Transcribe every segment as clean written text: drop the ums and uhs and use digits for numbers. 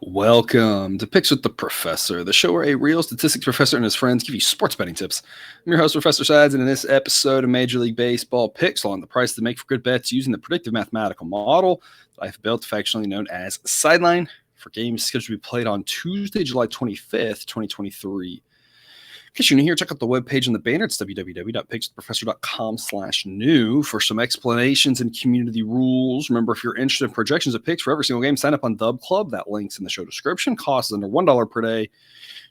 Welcome to Picks with the Professor, the show where a real statistics professor and his friends give you sports betting tips. I'm your host, Professor Sides, and in this episode of Major League Baseball picks along the price to make for good bets using the predictive mathematical model that I've built, affectionately known as Sideline, for games scheduled to be played on Tuesday, July 25th, 2023. In case you're new here, check out the webpage on the banner. It's www.pickswiththeprofessor.com/new for some explanations and community rules. Remember, if you're interested in projections of picks for every single game, sign up on Dub Club. That link's in the show description. Costs under $1 per day.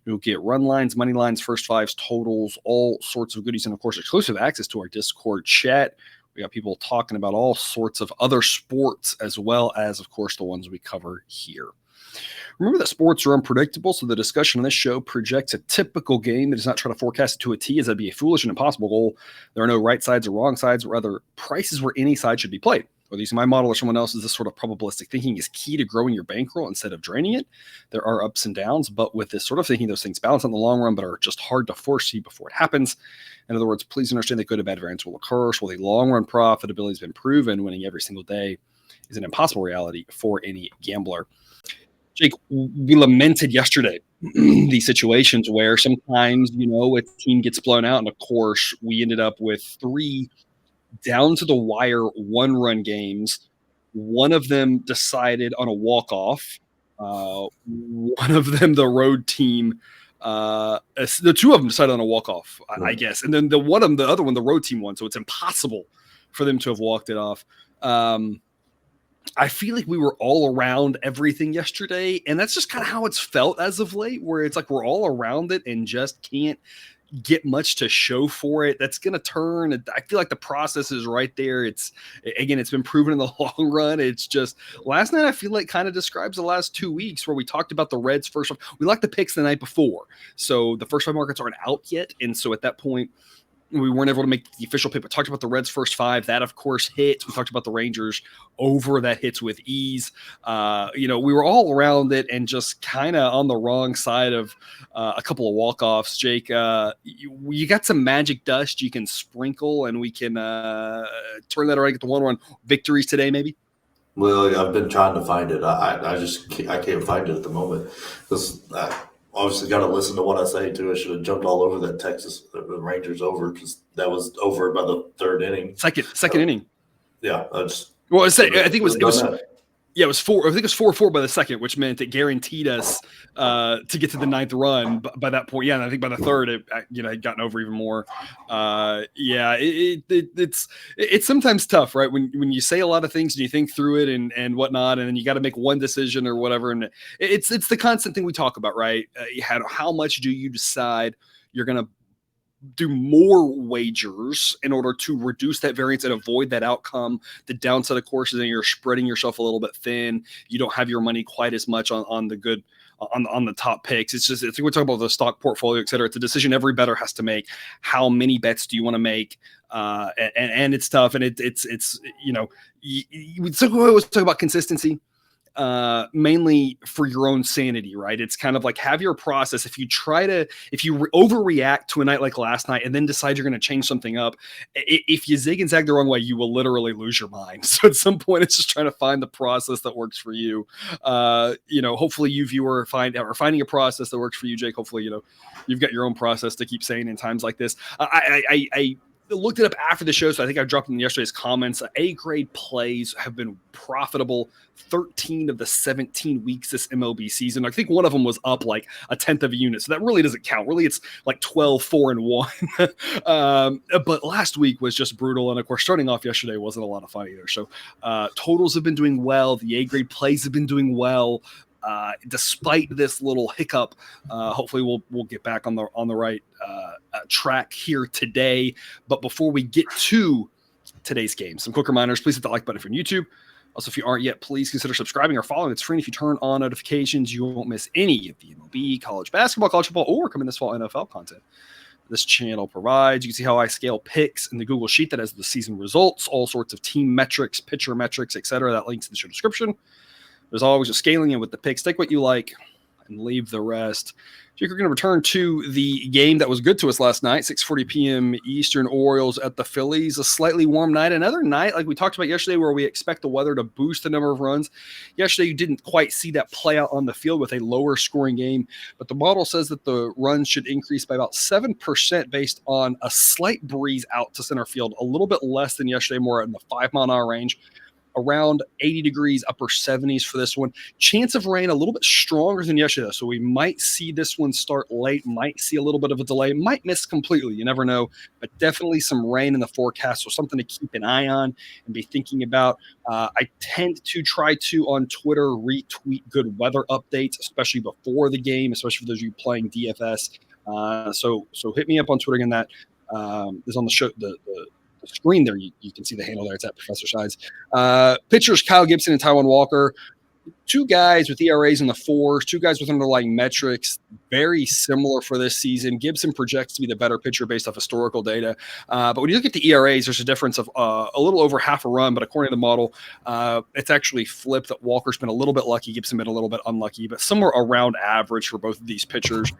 You'll get run lines, money lines, first fives, totals, all sorts of goodies, and of course, exclusive access to our Discord chat. We got people talking about all sorts of other sports, as well as, of course, the ones we cover here. Remember that sports are unpredictable, so the discussion on this show projects a typical game that does not try to forecast it to a T, as that'd be a foolish and impossible goal. There are no right sides or wrong sides, or rather prices where any side should be played. Whether using my model or someone else's, this sort of probabilistic thinking is key to growing your bankroll instead of draining it. There are ups and downs, but with this sort of thinking, those things balance in the long run, but are just hard to foresee before it happens. In other words, please understand that good and bad variance will occur, so the long-run profitability has been proven. Winning every single day is an impossible reality for any gambler. Jake, we lamented yesterday these situations where sometimes, a team gets blown out. And of course, we ended up with 3 down to the wire 1-run games. One of them decided on a walk-off. One of them, the road team, the 2 of them decided on a walk-off, I guess. And then the other one, the road team won. So it's impossible for them to have walked it off. I feel like we were all around everything yesterday, and that's just kind of how it's felt as of late, where it's like we're all around it and just can't get much to show for it. That's going to turn. I feel like the process is right there. It's been proven in the long run. It's just last night, I feel like kind of describes the last 2 weeks where we talked about the Reds first. We like the picks the night before. So the first 5 markets aren't out yet. And so at that point, we weren't able to make the official pick, but talked about the Reds' first 5. That, of course, hits. We talked about the Rangers over. That hits with ease. We were all around it and just kind of on the wrong side of a couple of walk-offs. Jake, you got some magic dust you can sprinkle, and we can turn that around, get the 1-run victories today, maybe? Well, I've been trying to find it. I can't find it at the moment. Obviously got to listen to what I say too. I should have jumped all over that Texas Rangers over, because that was over by the 3rd inning. Second inning. Yeah, I think it was 4. I think it was 4-4 by the second, which meant it guaranteed us to get to the 9th run by that point. Yeah, and I think by the 3rd, it had gotten over even more. It's sometimes tough, right? When you say a lot of things and you think through it and whatnot, and then you got to make one decision or whatever, and it's the constant thing we talk about, right? How much do you decide you're going to do more wagers in order to reduce that variance and avoid that outcome? The downside, of course, is that you're spreading yourself a little bit thin. You don't have your money quite as much on the good, on the top picks. We're talking about the stock portfolio, et cetera. It's a decision every bettor has to make. How many bets do you want to make? And it's tough. And we always talk about consistency. Mainly for your own sanity, right? It's kind of like, have your process. If you overreact to a night like last night and then decide you're going to change something up, if you zig and zag the wrong way, you will literally lose your mind. So at some point, it's just trying to find the process that works for you. Hopefully you viewer finding a process that works for you, Jake. Hopefully, you've got your own process to keep saying in times like this. I looked it up after the show, so I think I dropped in yesterday's comments. A-grade plays have been profitable 13 of the 17 weeks this MLB season. I think one of them was up like a 1/10 of a unit, so that really doesn't count. Really, it's like 12, 4, and 1. But last week was just brutal, and of course, starting off yesterday wasn't a lot of fun either. So totals have been doing well. The A-grade plays have been doing well. Despite this little hiccup, hopefully we'll get back on the right track here today. But before we get to today's game, some quick reminders. Please hit the like button if you're on YouTube. Also, if you aren't yet, please consider subscribing or following. It's free. And if you turn on notifications, you won't miss any of the MLB, college basketball, college football, or coming this fall NFL content this channel provides. You can see how I scale picks in the Google Sheet that has the season results, all sorts of team metrics, pitcher metrics, etc. That links in the show description. There's always a scaling in with the picks. Take what you like and leave the rest. Jake, we're going to return to the game that was good to us last night, 6:40 p.m. Eastern, Orioles at the Phillies. A slightly warm night. Another night, like we talked about yesterday, where we expect the weather to boost the number of runs. Yesterday, you didn't quite see that play out on the field with a lower scoring game, but the model says that the runs should increase by about 7% based on a slight breeze out to center field, a little bit less than yesterday, more in the 5-mile-an-hour range. Around 80 degrees, upper 70s for this one. Chance of rain a little bit stronger than yesterday, so we might see this one start late, might see a little bit of a delay, might miss completely. You never know, but definitely some rain in the forecast, so something to keep an eye on and be thinking about. I tend to try to, on Twitter, retweet good weather updates, especially before the game, especially for those of you playing DFS. So hit me up on Twitter again. That is on the show, the screen there. You can see the handle there. It's at Professor Sides. Pitchers Kyle Gibson and Taijuan Walker, two guys with ERAs in the 4s, two guys with underlying metrics, very similar for this season. Gibson projects to be the better pitcher based off historical data. But when you look at the ERAs, there's a difference of a little over half a run, but according to the model, it's actually flipped that Walker's been a little bit lucky, Gibson been a little bit unlucky, but somewhere around average for both of these pitchers.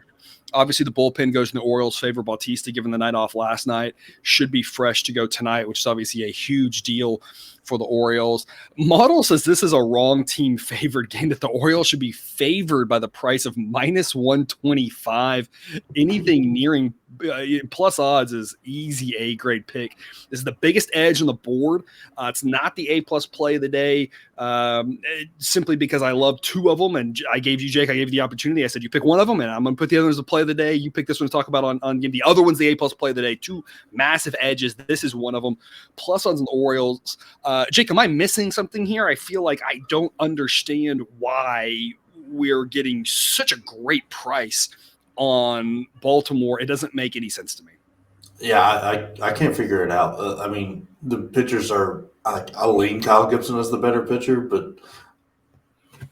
Obviously, the bullpen goes in the Orioles' favor. Bautista, given the night off last night, should be fresh to go tonight, which is obviously a huge deal for the Orioles. Model says this is a wrong team favored game, that the Orioles should be favored by the price of minus 125. Anything nearing plus odds is easy A-grade pick. This is the biggest edge on the board. It's not the A-plus play of the day, simply because I love two of them, and I gave you, Jake, I gave you the opportunity. I said, you pick one of them, and I'm going to put the other as the play of the day. You pick this one to talk about on game. The other one's the A-plus play of the day. Two massive edges. This is one of them. Plus odds on the Orioles. Jake, am I missing something here? I feel like I don't understand why we're getting such a great price on Baltimore. It doesn't make any sense to me. Yeah, I can't figure it out. I mean, the pitchers are I'll lean Kyle Gibson as the better pitcher, but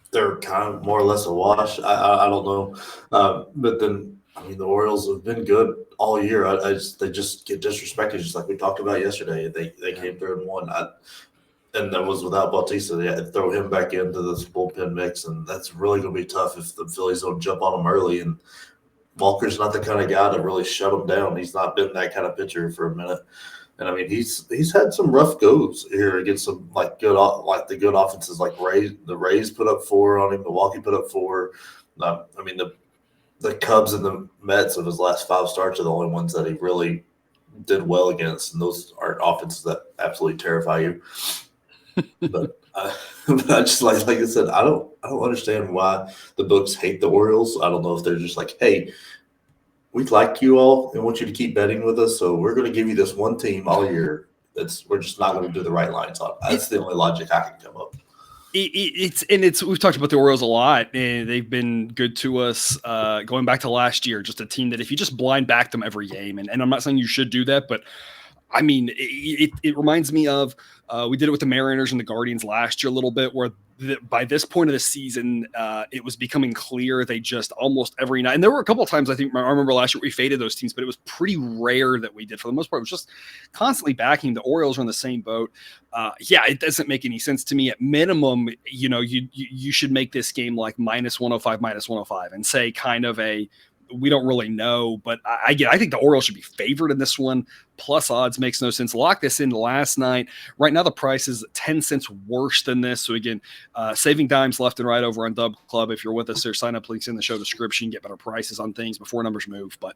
they're kind of more or less a wash. I don't know. But then, I mean, the Orioles have been good all year. They just get disrespected, just like we talked about yesterday. They came through and won. And that was without Bautista. They had to throw him back into this bullpen mix, and that's really going to be tough if the Phillies don't jump on him early. And Walker's not the kind of guy to really shut him down. He's not been that kind of pitcher for a minute. And I mean, he's had some rough goes here against some the good offenses like the Rays put up 4 on him, Milwaukee put up 4. I mean, the Cubs and the Mets of his last 5 starts are the only ones that he really did well against, and those are offenses that absolutely terrify you. But I just like I said, I don't understand why the books hate the Orioles. I don't know if they're just like, hey, we like you all and want you to keep betting with us, so we're going to give you this one team all year. We're just not going to do the right lines on. That's the only logic I can come up. We've talked about the Orioles a lot, and they've been good to us going back to last year. Just a team that if you just blind back them every game, and I'm not saying you should do that, but I mean, it reminds me of we did it with the Mariners and the Guardians last year a little bit, where by this point of the season, it was becoming clear they just almost every night. And there were a couple of times I remember last year we faded those teams, but it was pretty rare that we did. For the most part, it was just constantly backing. The Orioles are in the same boat. It doesn't make any sense to me. At minimum, you should make this game like minus 105, and say kind of we don't really know, but I think the Orioles should be favored in this one. Plus odds makes no sense. Lock this in last night. Right now, the price is 10 cents worse than this. So again, saving dimes left and right over on Dub Club. If you're with us there, sign up links in the show description, get better prices on things before numbers move. But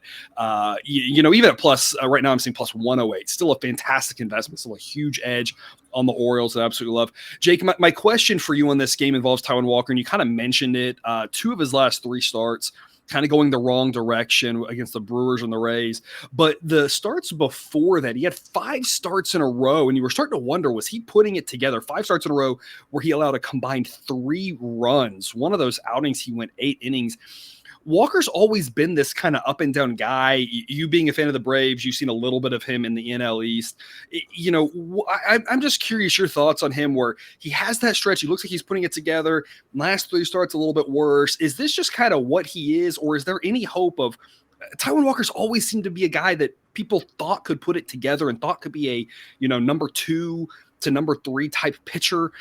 even at plus right now, I'm seeing plus 108. Still a fantastic investment. Still a huge edge on the Orioles that I absolutely love. Jake, my question for you on this game involves Taijuan Walker, and you kind of mentioned it. 2 of his last 3 starts kind of going the wrong direction against the Brewers and the Rays. But the starts before that, he had 5 starts in a row, and you were starting to wonder, was he putting it together? 5 starts in a row where he allowed a combined 3 runs. One of those outings, he went 8 innings. Walker's always been this kind of up and down guy. You being a fan of the Braves, you've seen a little bit of him in the NL East. I'm just curious your thoughts on him, where he has that stretch. He looks like he's putting it together. Last 3 starts a little bit worse. Is this just kind of what he is, or is there any hope of Taijuan Walker's always seemed to be a guy that people thought could put it together and thought could be a, number 2 to number 3 type pitcher.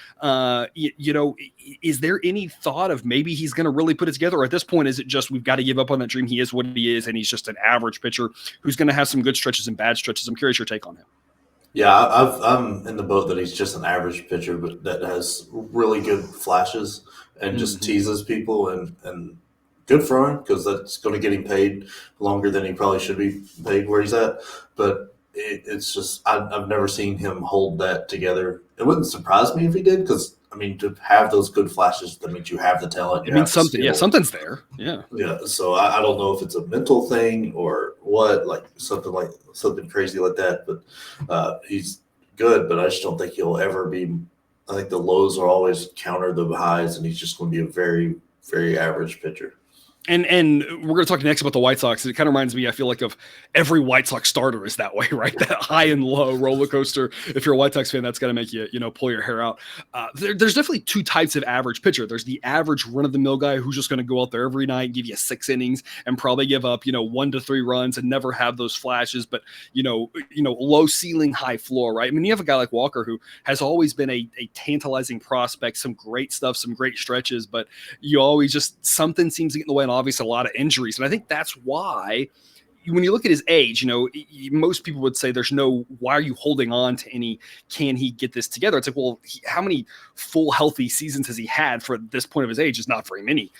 Is there any thought of maybe he's going to really put it together? Or at this point, is it just we've got to give up on that dream? He is what he is, and he's just an average pitcher who's going to have some good stretches and bad stretches. I'm curious your take on him. Yeah, I'm in the boat that he's just an average pitcher, but that has really good flashes and just teases people, and good for him because that's going to get him paid longer than he probably should be paid where he's at. But it's just I've never seen him hold that together. It wouldn't surprise me if he did because I mean to have those good flashes that means you have the talent. It means something. Yeah, something's there. Yeah. Yeah. So I don't know if it's a mental thing or what, like something crazy like that. But he's good, but I just don't think he'll ever be. I think the lows are always counter the highs, and he's just going to be a very, very average pitcher. And we're going to talk next about the White Sox. It kind of reminds me, I feel like, of every White Sox starter is that way, right? That high and low roller coaster. If you're a White Sox fan, that's going to make you, pull your hair out. There's definitely 2 types of average pitcher. There's the average run-of-the-mill guy who's just going to go out there every night, give you 6 innings, and probably give up, 1 to 3 runs and never have those flashes. But low ceiling, high floor, right? I mean, you have a guy like Walker who has always been a tantalizing prospect, some great stuff, some great stretches, but you always just something seems to get in the way. And obviously a lot of injuries. And I think that's why when you look at his age, most people would say why are you holding on to any, can he get this together? It's like, well, how many full healthy seasons has he had for this point of his age? Is not very many.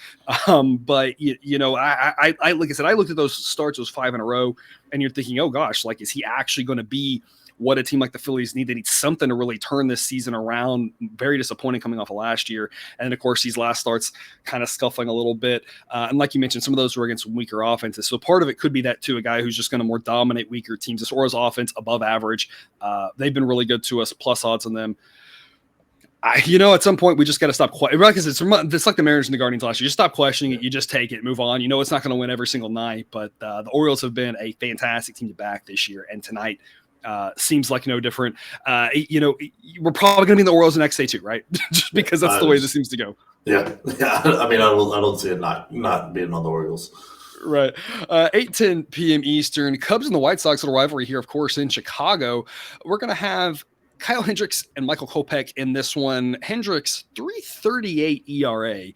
But I like I said, I looked at those starts, those 5 in a row, and you're thinking, oh gosh, like, is he actually going to be what a team like the Phillies need? They need something to really turn this season around. Very disappointing coming off of last year. And of course, these last starts kind of scuffling a little bit. And like you mentioned, some of those were against weaker offenses. So part of it could be that too, a guy who's just going to more dominate weaker teams. This Orioles offense above average. They've been really good to us, plus odds on them. At some point we just got to stop. Because it's like the Mariners and the Guardians last year. You just stop questioning it. You just take it, move on. It's not going to win every single night, but the Orioles have been a fantastic team to back this year. And tonight, seems like no different. We're probably going to be in the Orioles the next day too, right? Just because that's the way this seems to go. Yeah. I mean, I don't see it not being on the Orioles. Right. 8:10 p.m. Eastern. Cubs and the White Sox, little rivalry here, of course, in Chicago. We're going to have Kyle Hendricks and Michael Kopech in this one. Hendricks, 3.38 ERA.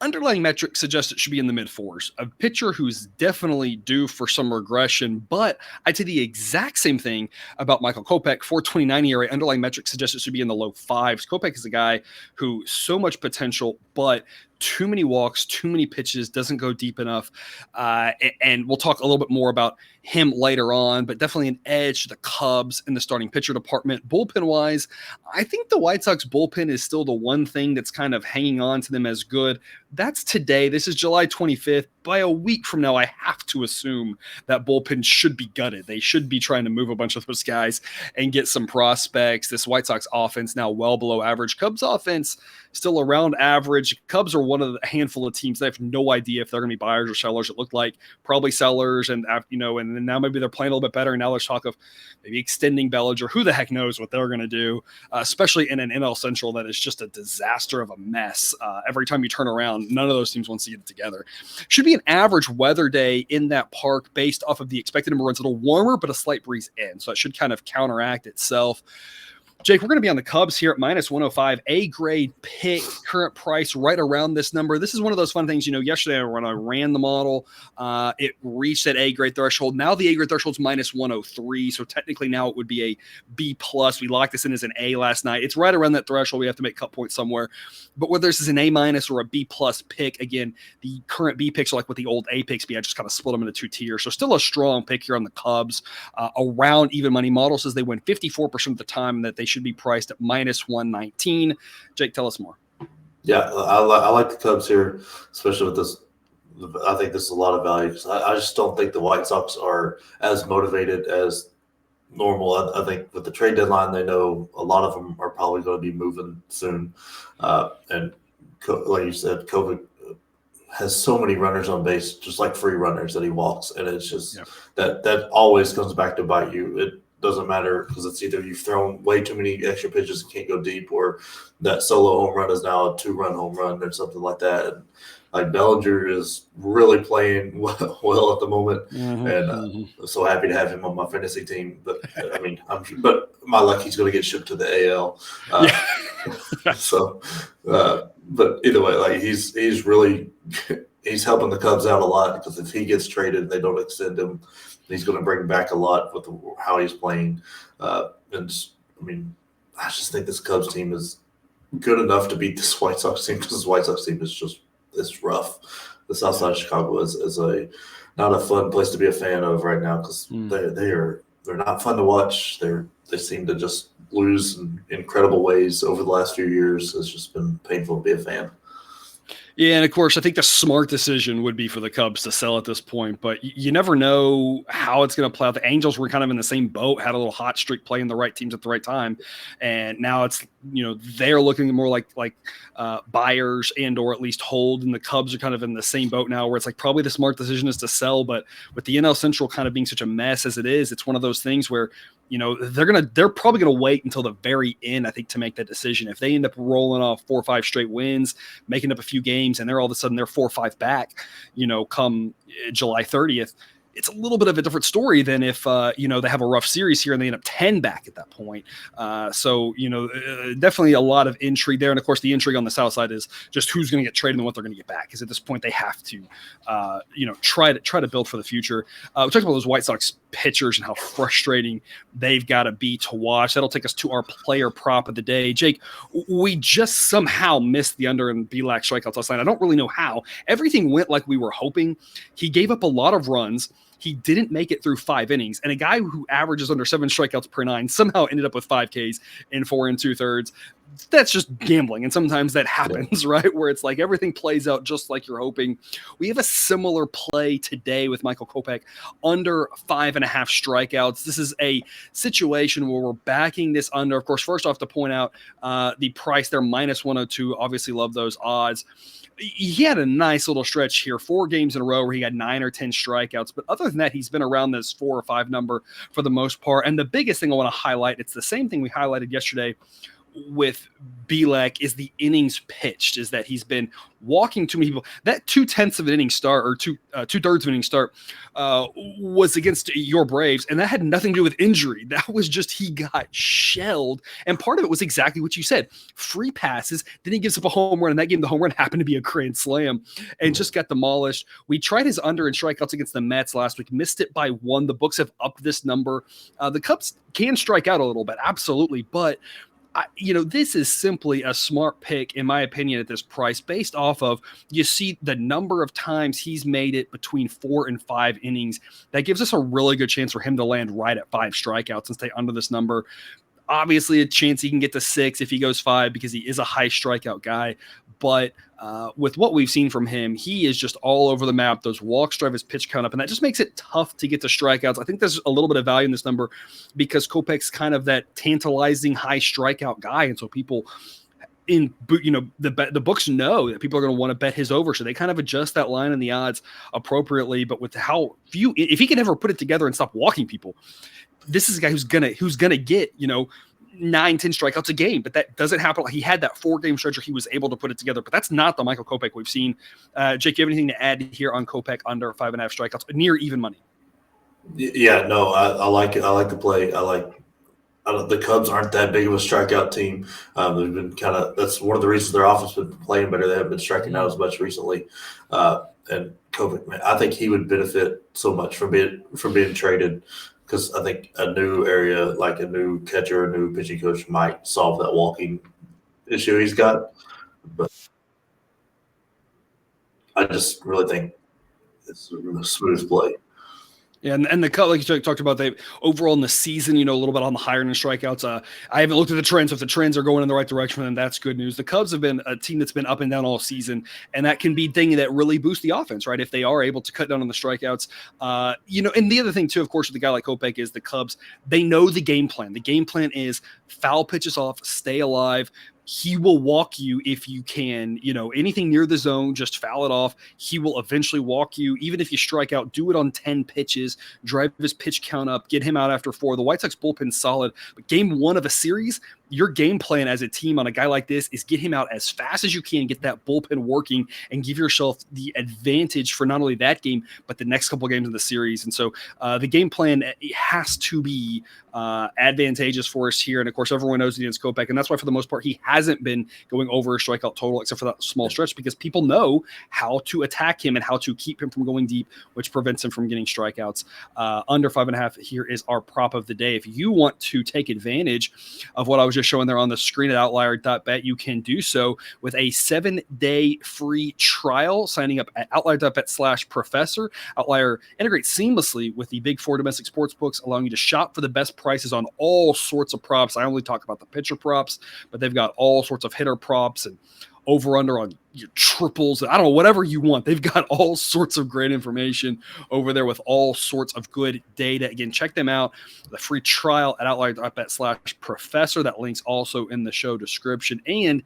Underlying metrics suggest it should be in the mid-4s. A pitcher who's definitely due for some regression, but I'd say the exact same thing about Michael Kopech. 4.29 ERA. Underlying metrics suggest it should be in the low 5s. Kopech is a guy who so much potential, but too many walks, too many pitches, doesn't go deep enough. And we'll talk a little bit more about him later on, but definitely an edge to the Cubs in the starting pitcher department. Bullpen-wise, I think the White Sox bullpen is still the one thing that's kind of hanging on to them as good. That's today. This is July 25th. By a week from now, I have to assume that bullpen should be gutted. They should be trying to move a bunch of those guys and get some prospects. This White Sox offense now well below average. Cubs offense still around average. Cubs are one of the handful of teams that have no idea if they're going to be buyers or sellers. It looked like probably sellers, and and now maybe they're playing a little bit better. And now there's talk of maybe extending Bellinger. Who the heck knows what they're going to do, especially in an NL Central that is just a disaster of a mess. Every time you turn around, none of those teams wants to get it together. Should be an average weather day in that park based off of the expected number of runs. A little warmer, but a slight breeze in. So it should kind of counteract itself. Jake, we're going to be on the Cubs here at minus 105, A-grade pick, current price right around this number. This is one of those fun things, yesterday when I ran the model, it reached that A-grade threshold. Now the A-grade threshold is minus 103, so technically now it would be a B+. We locked this in as an A last night. It's right around that threshold. We have to make cut points somewhere. But whether this is an A- or a B+ pick, again, the current B picks are like what the old A picks be. I just kind of split them into 2 tiers. So still a strong pick here on the Cubs. Around even money. Model says they win 54% of the time and that they should be priced at minus 119. Jake, tell us more. Yeah, I like the Cubs here, especially with this. I think this is a lot of value because I just don't think the White Sox are as motivated as normal. I think with the trade deadline, they know a lot of them are probably going to be moving soon. And like you said, Kovac has so many runners on base, just like free runners that he walks. And it's just that always comes back to bite you. doesn't matter because it's either you've thrown way too many extra pitches and can't go deep, or that solo home run is now a 2-run home run or something like that. And like Bellinger is really playing well at the moment, and I'm so happy to have him on my fantasy team. But I mean, but my luck, he's going to get shipped to the AL. So, but either way, like he's really he's helping the Cubs out a lot because if he gets traded and they don't extend him, he's going to bring back a lot with how he's playing. And I mean, I just think this Cubs team is good enough to beat this White Sox team because this White Sox team is just it's rough. The South Side of Chicago is not a fun place to be a fan of right now because they're not fun to watch. They seem to just lose in incredible ways over the last few years. It's just been painful to be a fan. Yeah, and of course, I think the smart decision would be for the Cubs to sell at this point, but you never know how it's going to play out. The Angels were kind of in the same boat, had a little hot streak playing the right teams at the right time, and now it's they're looking more like buyers and or at least hold, and the Cubs are kind of in the same boat now where it's like probably the smart decision is to sell, but with the NL Central kind of being such a mess as it is, it's one of those things where they're probably gonna wait until the very end, I think, to make that decision. If they end up rolling off 4 or 5 straight wins, making up a few games, and they're all of a sudden they're 4 or 5 back, come July 30th, it's a little bit of a different story than if they have a rough series here and they end up 10 back at that point. So definitely a lot of intrigue there, and of course the intrigue on the south side is just who's going to get traded and what they're going to get back. Because at this point they have to try to build for the future. We talked about those White Sox pitchers and how frustrating they've got to be to watch. That'll take us to our player prop of the day. Jake, we just somehow missed the under and Bielak strikeouts last night. I don't really know how. Everything went like we were hoping. He gave up a lot of runs. He didn't make it through 5 innings. And a guy who averages under 7 strikeouts per 9 somehow ended up with 5 Ks in 4 2/3. That's just gambling. And sometimes that happens, right? Where it's like everything plays out just like you're hoping. We have a similar play today with Michael Kopech under 5.5 strikeouts. This is a situation where we're backing this under. Of course, first off, to point out the price there, -102. Obviously love those odds. He had a nice little stretch here, 4 games in a row where he got 9 or 10 strikeouts. But other than that, he's been around this 4 or 5 number for the most part. And the biggest thing I want to highlight, it's the same thing we highlighted yesterday with Bielak, is the innings pitched, is that he's been walking too many people. That 2/10 of an inning start, or 2/3 of an inning start, was against your Braves, and that had nothing to do with injury. That was just he got shelled, and part of it was exactly what you said: free passes. Then he gives up a home run, and that game the home run happened to be a grand slam, and just got demolished. We tried his under in strikeouts against the Mets last week, missed it by 1. The books have upped this number. The Cubs can strike out a little bit, absolutely, but this is simply a smart pick, in my opinion, at this price, based off of you see the number of times he's made it between 4 and 5 innings. That gives us a really good chance for him to land right at 5 strikeouts and stay under this number. Obviously, a chance he can get to 6 if he goes 5 because he is a high strikeout guy. But with what we've seen from him, he is just all over the map. Those walks drive his pitch count up, and that just makes it tough to get to strikeouts. I think there's a little bit of value in this number because Kopech's kind of that tantalizing high strikeout guy, and so people the books know that people are going to want to bet his over, so they kind of adjust that line and the odds appropriately. But with how few, if he can ever put it together and stop walking people, this is a guy who's gonna get 9, 10 strikeouts a game, but that doesn't happen. He had that 4-game stretch where he was able to put it together, but that's not the Michael Kopech we've seen. Jake, you have anything to add here on Kopech under 5.5 strikeouts, near even money? Yeah, no, I like it. I like the play. The Cubs aren't that big of a strikeout team. They've been that's one of the reasons their offense has been playing better. They haven't been striking out as much recently. And Kopech, man, I think he would benefit so much from being traded. Because I think a new area, like a new catcher, a new pitching coach, might solve that walking issue he's got. But I just really think it's a smooth play. Yeah, and the cut, like you talked about, they overall in the season, a little bit on the higher end strikeouts. I haven't looked at the trends. So if the trends are going in the right direction, then that's good news. The Cubs have been a team that's been up and down all season, and that can be thing that really boosts the offense, right? If they are able to cut down on the strikeouts, And the other thing too, of course, with a guy like Kopech is the Cubs. They know the game plan. The game plan is foul pitches off, stay alive. he will walk you if you can, anything near the zone, just foul it off. He will eventually walk you. Even if you strike out, do it on 10 pitches, drive his pitch count up, get him out after 4. The White Sox bullpen's solid, but game 1 of a series, your game plan as a team on a guy like this is get him out as fast as you can, get that bullpen working, and give yourself the advantage for not only that game, but the next couple of games of the series. And so the game plan has to be advantageous for us here. And of course, everyone knows against Kopech, and that's why for the most part, he hasn't been going over a strikeout total, except for that small stretch, because people know how to attack him and how to keep him from going deep, which prevents him from getting strikeouts. Under 5.5 here is our prop of the day. If you want to take advantage of what I was just showing there on the screen at Outlier.bet, you can do so with a 7-day free trial, signing up at Outlier.bet/professor. Outlier integrates seamlessly with the big 4 domestic sports books, allowing you to shop for the best prices on all sorts of props. I only talk about the pitcher props, but they've got all sorts of hitter props and over-under on your triples. I don't know, whatever you want. They've got all sorts of great information over there with all sorts of good data. Again, check them out. The free trial at Outlier.bet/professor. That link's also in the show description. And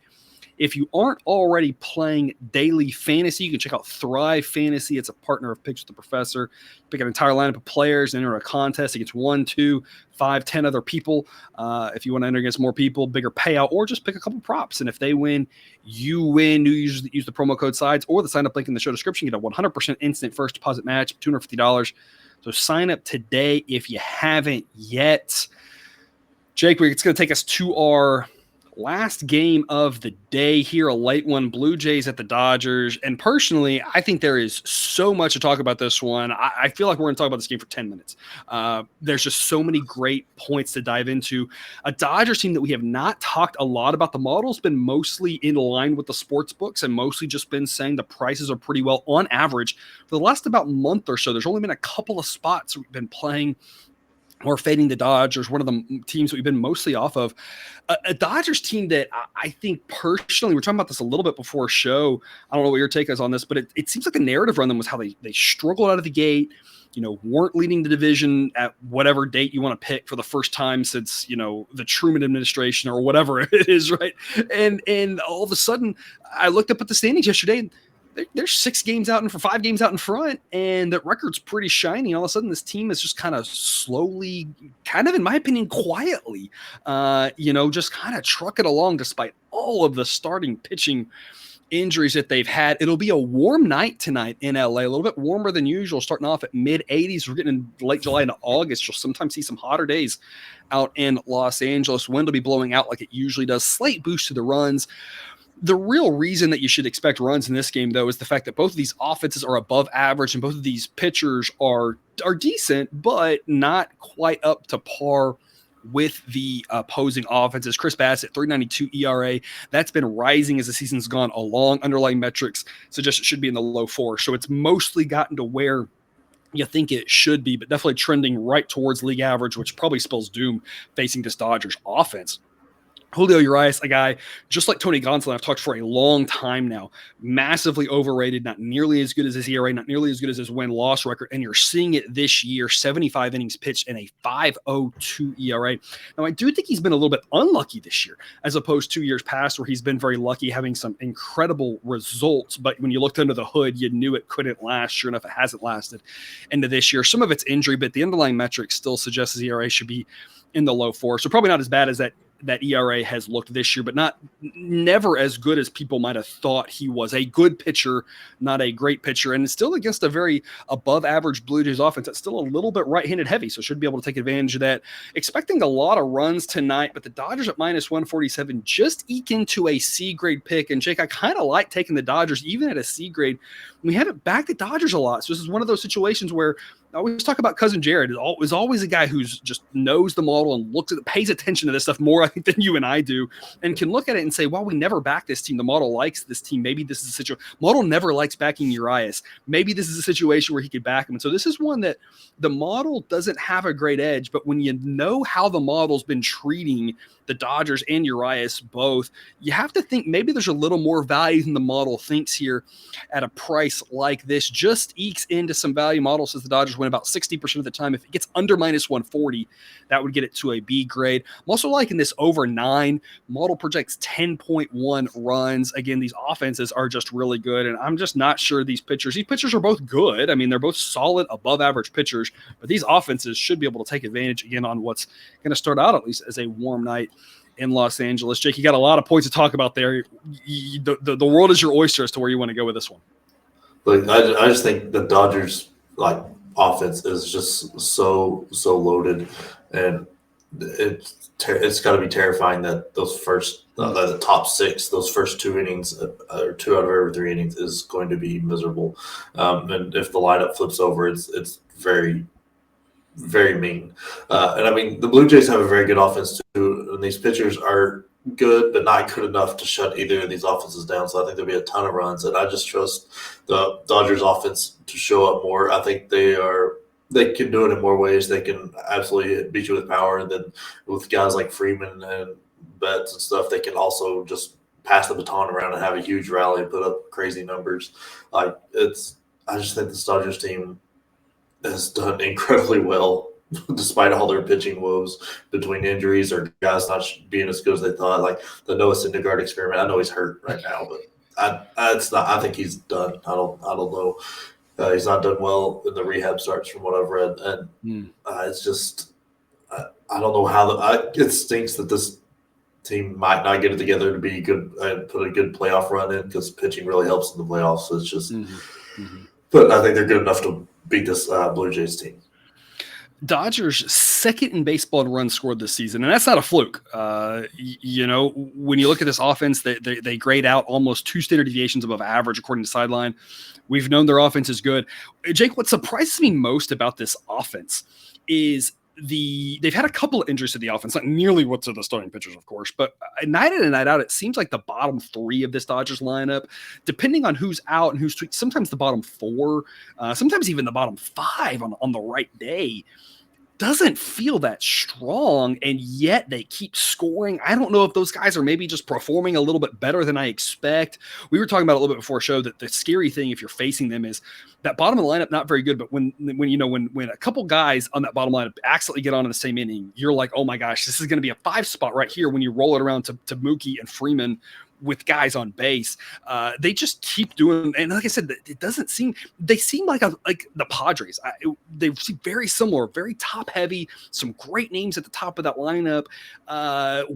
if you aren't already playing daily fantasy, you can check out Thrive Fantasy. It's a partner of Picks with the Professor. Pick an entire lineup of players and enter a contest against 1, 2, 5, 10 other people. If you want to enter against more people, bigger payout, or just pick a couple props. And if they win, you win. New users that use the promo code SIDES or the sign up link in the show description get a 100% instant first deposit match, $250. So sign up today if you haven't yet. Jake, it's going to take us to our last game of the day here, a late one, Blue Jays at the Dodgers. And personally, I think there is so much to talk about this one. I feel like we're going to talk about this game for 10 minutes. There's just so many great points to dive into. A Dodgers team that we have not talked a lot about. The model's been mostly in line with the sports books and mostly just been saying the prices are pretty well on average. For the last about month or so, there's only been a couple of spots we've been playing or fading the Dodgers, one of the teams that we've been mostly off of. A Dodgers team that I think personally, we're talking about this a little bit before show. I don't know what your take is on this, but it seems like the narrative around them was how they struggled out of the gate, weren't leading the division at whatever date you want to pick for the first time since, the Truman administration or whatever it is, right? And all of a sudden, I looked up at the standings yesterday, and they're 6 games out and for 5 games out in front, and that record's pretty shiny. All of a sudden, this team is just kind of slowly, kind of, in my opinion, quietly, just kind of trucking along despite all of the starting pitching injuries that they've had. It'll be a warm night tonight in LA, a little bit warmer than usual, starting off at mid-80s. We're getting in late July into August. You'll sometimes see some hotter days out in Los Angeles. Wind will be blowing out like it usually does. Slight boost to the runs. The real reason that you should expect runs in this game, though, is the fact that both of these offenses are above average and both of these pitchers are decent, but not quite up to par with the opposing offenses. Chris Bassett, 3.92 ERA. That's been rising as the season's gone along. Underlying metrics suggest it should be in the low 4. So it's mostly gotten to where you think it should be, but definitely trending right towards league average, which probably spells doom facing this Dodgers offense. Julio Urias, a guy just like Tony Gonsolin, I've talked for a long time now, massively overrated, not nearly as good as his ERA, not nearly as good as his win-loss record, and you're seeing it this year, 75 innings pitched and a 5.02 ERA. Now, I do think he's been a little bit unlucky this year, as opposed to years past where he's been very lucky, having some incredible results, but when you looked under the hood, you knew it couldn't last. Sure enough, it hasn't lasted into this year. Some of it's injury, but the underlying metrics still suggest his ERA should be in the low 4, so probably not as bad as that ERA has looked this year, but never as good as people might have thought he was. A good pitcher, not a great pitcher, and still against a very above average Blue Jays offense that's still a little bit right-handed heavy, so should be able to take advantage of that. Expecting a lot of runs tonight, but the Dodgers at minus 147 just eke into a C grade pick. And Jake, I kind of like taking the Dodgers even at a C grade. We haven't backed the Dodgers a lot, so this is one of those situations where I always talk about Cousin Jared. Is always a guy who's just knows the model and pays attention to this stuff more, I think, than you and I do, and can look at it and say, well, we never back this team. The model likes this team. Maybe this is a situation. Model never likes backing Urias. Maybe this is a situation where he could back him. And so this is one that the model doesn't have a great edge, but when you know how the model's been treating the Dodgers and Urias both, you have to think maybe there's a little more value than the model thinks here at a price like this. Just ekes into some value. Model says the Dodgers win win about 60% of the time. If it gets under minus 140, that would get it to a B grade. I'm also liking this over 9. Model projects 10.1 runs. Again, these offenses are just really good, and I'm just not sure these pitchers are both good. I mean, they're both solid above average pitchers, but these offenses should be able to take advantage again on what's going to start out at least as a warm night in Los Angeles. Jake, you got a lot of points to talk about there. The world is your oyster as to where you want to go with this one. Like I just think the Dodgers offense is just so loaded, and it's got to be terrifying that those first the top 6, those first 2 innings, or 2 out of every 3 innings is going to be miserable. And if the lineup flips over, it's very, very mean. And I mean, the Blue Jays have a very good offense too, and these pitchers are good, but not good enough to shut either of these offenses down. So I think there'll be a ton of runs, and I just trust the Dodgers offense to show up more. I think they can do it in more ways. They can absolutely beat you with power, and then with guys like Freeman and Betts and stuff, they can also just pass the baton around and have a huge rally and put up crazy numbers. I just think this Dodgers team has done incredibly well despite all their pitching woes between injuries or guys not being as good as they thought. Like the Noah Syndergaard experiment, I know he's hurt right now, but I think he's done. I don't know. He's not done well in the rehab starts from what I've read, and it's just I don't know how it stinks that this team might not get it together to be good and put a good playoff run in, because pitching really helps in the playoffs. So it's just, but I think they're good enough to beat this Blue Jays team. Dodgers second in baseball in runs scored this season, and that's not a fluke. When you look at this offense, they grade out almost 2 standard deviations above average according to Sideline. We've known their offense is good. Jake, what surprises me most about this offense is they've had a couple of injuries to the offense, not nearly what to the starting pitchers, of course, but night in and night out, it seems like the bottom 3 of this Dodgers lineup, depending on who's out and who's tweaked, sometimes the bottom 4, sometimes even the bottom 5 on the right day, doesn't feel that strong, and yet they keep scoring. I don't know if those guys are maybe just performing a little bit better than I expect. We were talking about a little bit before show that the scary thing if you're facing them is that bottom of the lineup not very good, but when a couple guys on that bottom lineup accidentally get on in the same inning, you're like, oh my gosh, this is going to be a 5 spot right here when you roll it around to Mookie and Freeman with guys on base. They just keep doing, and like I said, it doesn't seem, they seem like the Padres. They seem very similar, very top heavy, some great names at the top of that lineup,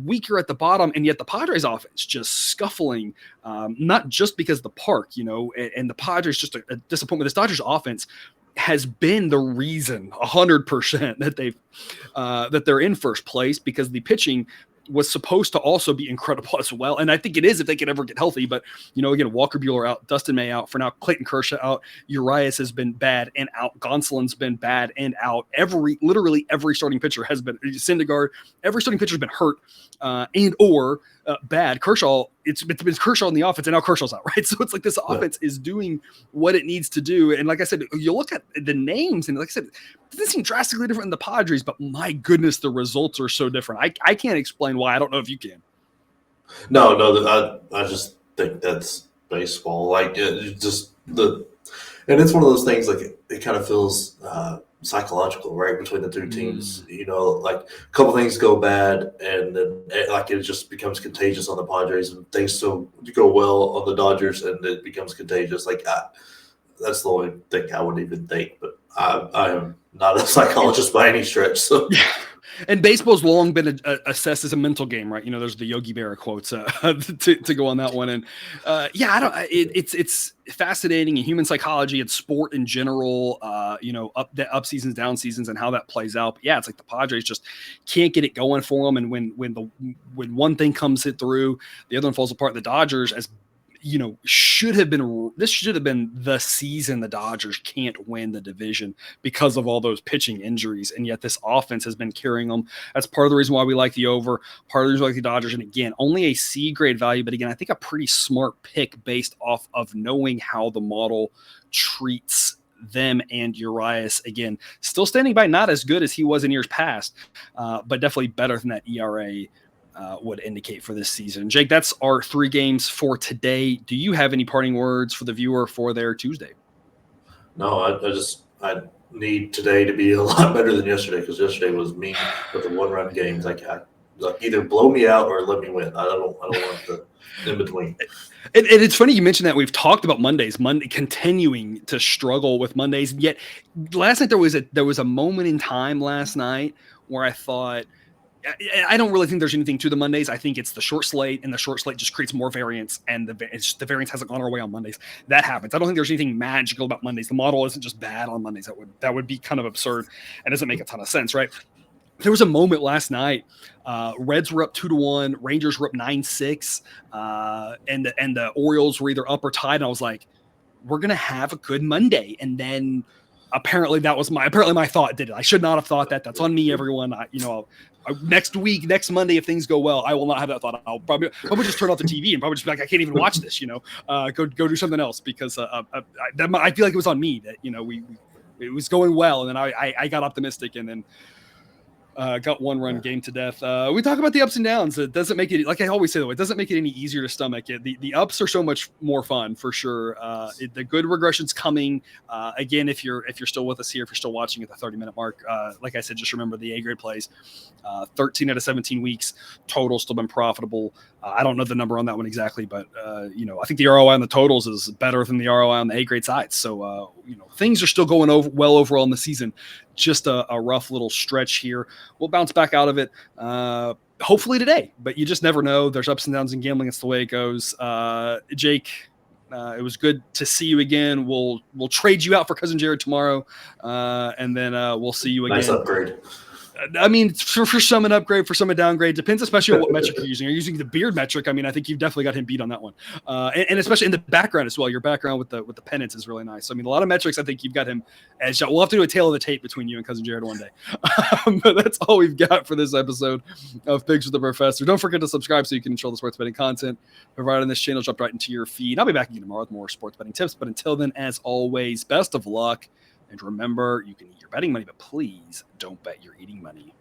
weaker at the bottom, and yet the Padres offense just scuffling, not just because of the park, and the Padres just a disappointment. This Dodgers offense has been the reason 100% that they're in first place, because the pitching was supposed to also be incredible as well. And I think it is if they can ever get healthy. But, again, Walker Buehler out, Dustin May out. For now, Clayton Kershaw out. Urias has been bad and out. Gonsolin's been bad and out. Literally every starting pitcher has been, Syndergaard, every starting pitcher has been hurt and or bad. Kershaw, it's been Kershaw in the offense, and now Kershaw's out, right? So it's like this offense is doing what it needs to do. And like I said, you look at the names, and like I said, it doesn't seem drastically different in the Padres, but my goodness, the results are so different. I can't explain why. I don't know if you can. No, I just think that's baseball. And it's one of those things, like it kind of feels psychological, right, between the 2 teams. Like a couple things go bad, and then it just becomes contagious on the Padres, and things still go well on the Dodgers, and it becomes contagious. That's the only thing I would even think. But I am not a psychologist by any stretch. So. Yeah. And baseball's long been assessed as a mental game, right? There's the Yogi Berra quotes to go on that one. And it's fascinating in human psychology and sport in general, up seasons, down seasons, and how that plays out. But yeah, it's like the Padres just can't get it going for them. And when one thing comes through, the other one falls apart. The Dodgers, as should have been the season the Dodgers can't win the division because of all those pitching injuries. And yet this offense has been carrying them. That's part of the reason why we like the over, part of the reason why we like the Dodgers. And again, only a C grade value, but again, I think a pretty smart pick based off of knowing how the model treats them. And Urias, again, still standing by, not as good as he was in years past, but definitely better than that ERA would indicate for this season. Jake, that's our 3 games for today. Do you have any parting words for the viewer for their Tuesday? No, need today to be a lot better than yesterday because yesterday was mean with the 1-run games. Like either blow me out or let me win. I don't want the in between. And it's funny you mentioned that. We've talked about Mondays, continuing to struggle with Mondays. And yet last night there was a moment in time last night where I thought, I don't really think there's anything to the Mondays. I think it's the short slate, and the short slate just creates more variance, and the variance hasn't gone our way on Mondays. That happens. I don't think there's anything magical about Mondays. The model isn't just bad on Mondays. That would be kind of absurd and doesn't make a ton of sense, right? There was a moment last night. Reds were up 2-1. Rangers were up 9-6, and the Orioles were either up or tied. And I was like, we're gonna have a good Monday, and then apparently my thought did it. I should not have thought that. That's on me, everyone. Next Monday, if things go well, I will not have that thought. I'll probably just turn off the TV and probably just be like, I can't even watch this. Go do something else because I feel like it was on me that it was going well, and then I got optimistic, and then got 1-run game to death. We talk about the ups and downs. It doesn't make it, like I always say, though, it doesn't make it any easier to stomach. The ups are so much more fun for sure. The good regression's coming. Again, if you're still with us here, if you're still watching at the 30-minute mark, like I said, just remember the A grade plays. 13 out of 17 weeks total still been profitable. I don't know the number on that one exactly, but I think the ROI on the totals is better than the ROI on the A grade sides. So things are still going well overall in the season. Just a rough little stretch here. We'll bounce back out of it hopefully today, but you just never know. There's ups and downs in gambling. It's the way it goes. Jake, it was good to see you again. We'll trade you out for Cousin Jared tomorrow, and then we'll see you again. Nice upgrade. I mean, for some an upgrade, for some a downgrade. Depends especially on what metric you're using. Are you using the beard metric? I mean, I think you've definitely got him beat on that one. And especially in the background as well. Your background with the pennants is really nice. So, I mean, a lot of metrics, I think you've got him edged out. We'll have to do a tail of the tape between you and Cousin Jared one day. But that's all we've got for this episode of Pigs with the Professor. Don't forget to subscribe so you can control the sports betting content provided on this channel. Drop right into your feed. I'll be back again tomorrow with more sports betting tips. But until then, as always, best of luck. And remember, you can eat your betting money, but please don't bet your eating money.